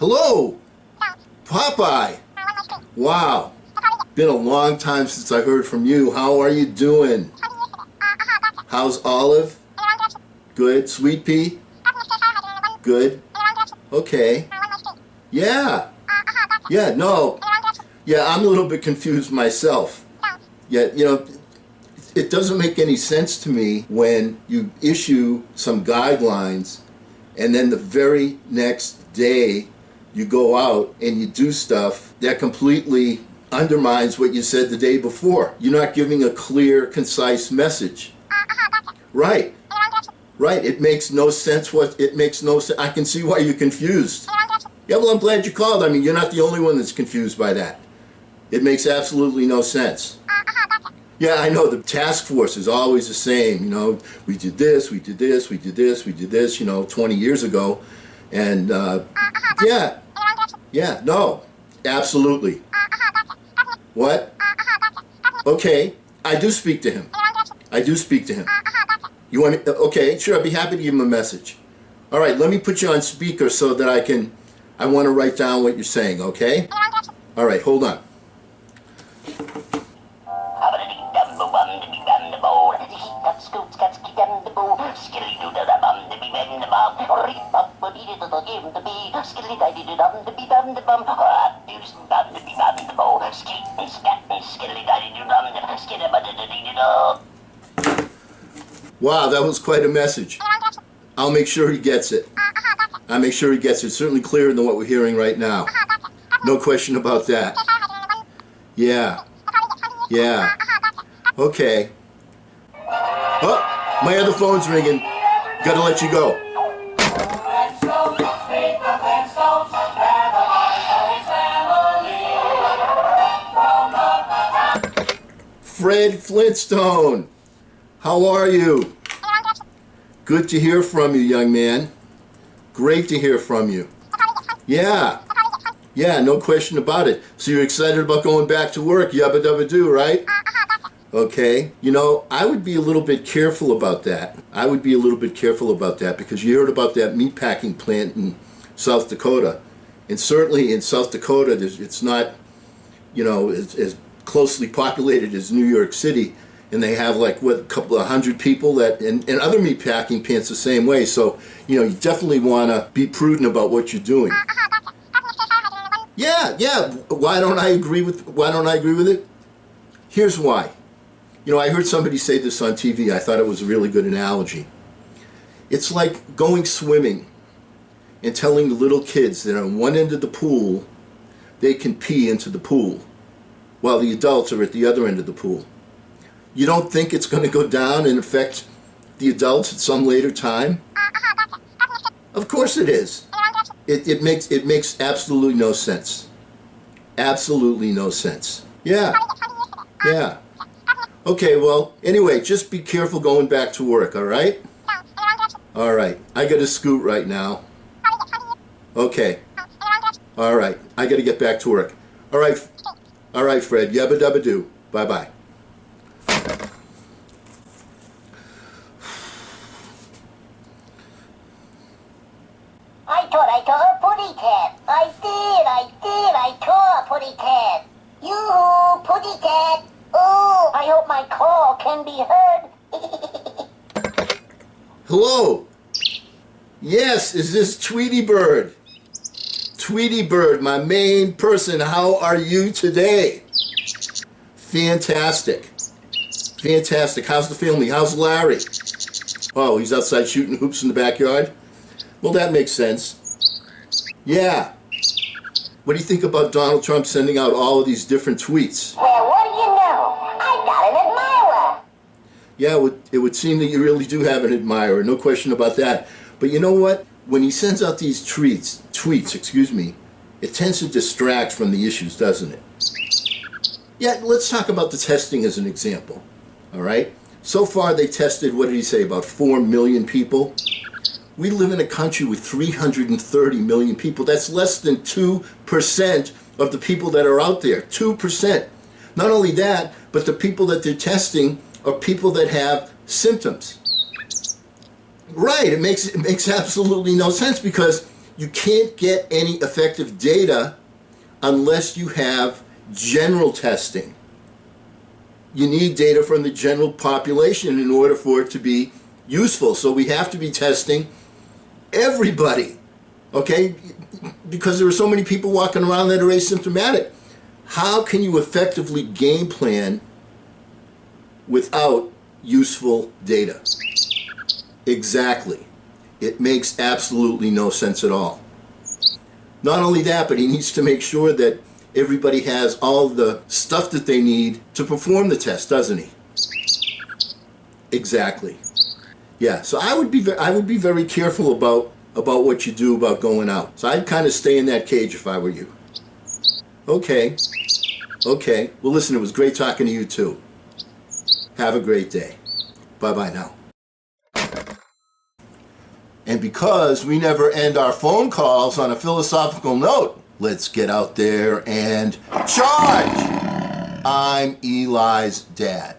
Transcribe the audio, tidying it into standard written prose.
Hello, Popeye. Wow, been a long time since I heard from you. How are you doing? How's Olive? Good. Sweet Pea? Good. Okay. Yeah. Yeah, no. Yeah, I'm a little bit confused myself. Yeah, it doesn't make any sense to me when you issue some guidelines and then the very next day you go out and you do stuff that completely undermines what you said the day before. You're not giving a clear, concise message. Right. Right. It makes no sense. It makes no sense. I can see why you're confused. Yeah, well, I'm glad you called. I mean, you're not the only one that's confused by that. It makes absolutely no sense. Yeah, I know the task force is always the same. We did this, we did this, we did this, we did this, 20 years ago. And yeah, no, absolutely. What? Okay, I do speak to him. I do speak to him. You want me? Okay, sure, I'd be happy to give him a message. All right, let me put you on speaker so that I want to write down what you're saying, okay? All right, hold on. Wow, that was quite a message. I'll make sure he gets it. I'll make sure he gets it. Certainly clearer than what we're hearing right now. No question about that. Yeah. Yeah. Okay. Oh, my other phone's ringing. Gotta let you go. Fred Flintstone, how are you? Good to hear from you, young man. Great to hear from you. Yeah. Yeah, no question about it. So you're excited about going back to work, yabba dabba doo, right? Okay. I would be a little bit careful about that. I would be a little bit careful about that because you heard about that meatpacking plant in South Dakota. And certainly in South Dakota, it's not, as closely populated as New York City. And they have a couple of hundred people and other meatpacking plants the same way. So, you definitely want to be prudent about what you're doing. Yeah. Why don't I agree with it? Here's why. I heard somebody say this on TV. I thought it was a really good analogy. It's like going swimming and telling the little kids that on one end of the pool, they can pee into the pool, while the adults are at the other end of the pool. You don't think it's going to go down and affect the adults at some later time? Of course it is. It makes absolutely no sense. Absolutely no sense. Yeah. Yeah. Okay, well, anyway, just be careful going back to work, all right? All right. I got to scoot right now. Okay. All right. I got to get back to work. All right. All right, Fred. Yabba dabba doo. Bye-bye. I saw a putty cat. I saw a putty cat. Yoo-hoo, putty cat. Oh, I hope my call can be heard. Hello. Yes, is this Tweety Bird? Tweety Bird, my main person. How are you today? Fantastic. Fantastic. How's the family? How's Larry? Oh, he's outside shooting hoops in the backyard? Well, that makes sense. Yeah. What do you think about Donald Trump sending out all of these different tweets? Well, what do you know? I got an admirer. Yeah, it would seem that you really do have an admirer, no question about that. But you know what? When he sends out these tweets, it tends to distract from the issues, doesn't it? Yeah, let's talk about the testing as an example, all right? So far, they tested, what did he say, about 4 million people? We live in a country with 330 million people. That's less than 2% of the people that are out there. 2%. Not only that, but the people that they're testing are people that have symptoms. Right, it makes absolutely no sense because you can't get any effective data unless you have general testing. You need data from the general population in order for it to be useful. So we have to be testing everybody, okay? Because there are so many people walking around that are asymptomatic. How can you effectively game plan without useful data? Exactly. It makes absolutely no sense at all. Not only that, but he needs to make sure that everybody has all the stuff that they need to perform the test, doesn't he? Exactly. Yeah, so I would be very careful about what you do about going out. So I'd kind of stay in that cage if I were you. Okay. Okay. Well, listen, it was great talking to you too. Have a great day. Bye-bye now. And because we never end our phone calls on a philosophical note, let's get out there and charge! I'm Eli's dad.